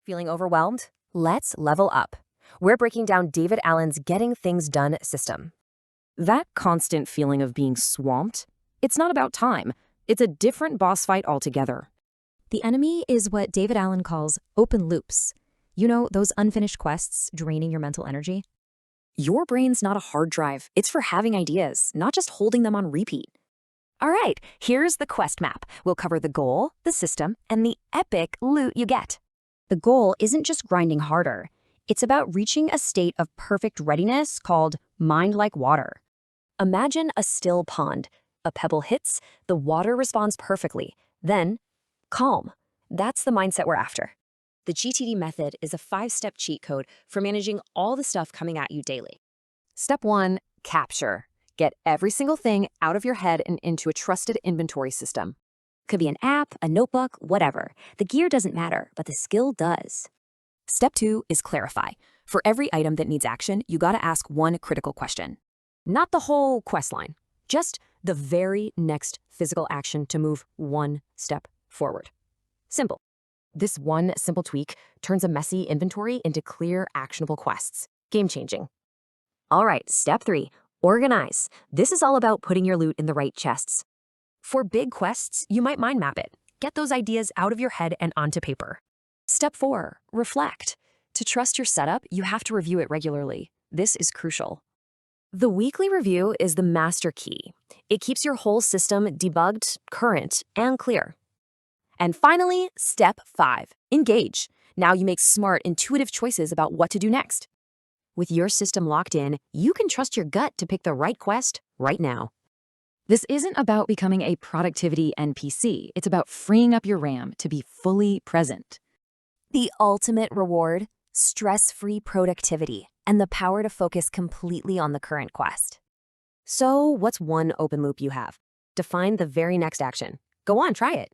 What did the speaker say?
Feeling overwhelmed? Let's level up. We're breaking down David Allen's Getting Things Done system. That constant feeling of being swamped, it's not about time. It's a different boss fight altogether. The enemy is what David Allen calls open loops. You know, those unfinished quests draining your mental energy? Your brain's not a hard drive. It's for having ideas, not just holding them on repeat. All right, here's the quest map. We'll cover the goal, the system, and the epic loot you get. The goal isn't just grinding harder. It's about reaching a state of perfect readiness called mind like water. Imagine a still pond. A pebble hits, the water responds perfectly. Then, calm. That's the mindset we're after. The GTD method is a 5-step cheat code for managing all the stuff coming at you daily. Step 1, capture. Get every single thing out of your head and into a trusted inventory system. Could be an app, a notebook, whatever. The gear doesn't matter, but the skill does. Step 2 is clarify. For every item that needs action, you gotta ask one critical question. Not the whole quest line, just the very next physical action to move one step forward. Simple. This one simple tweak turns a messy inventory into clear, actionable quests. Game-changing. All right, step 3, organize. This is all about putting your loot in the right chests. For big quests, you might mind map it. Get those ideas out of your head and onto paper. Step 4, reflect. To trust your setup, you have to review it regularly. This is crucial. The weekly review is the master key. It keeps your whole system debugged, current, and clear. And finally, step 5, engage. Now you make smart, intuitive choices about what to do next. With your system locked in, you can trust your gut to pick the right quest right now. This isn't about becoming a productivity NPC. It's about freeing up your RAM to be fully present. The ultimate reward, stress-free productivity, and the power to focus completely on the current quest. So what's one open loop you have? Define the very next action. Go on, try it.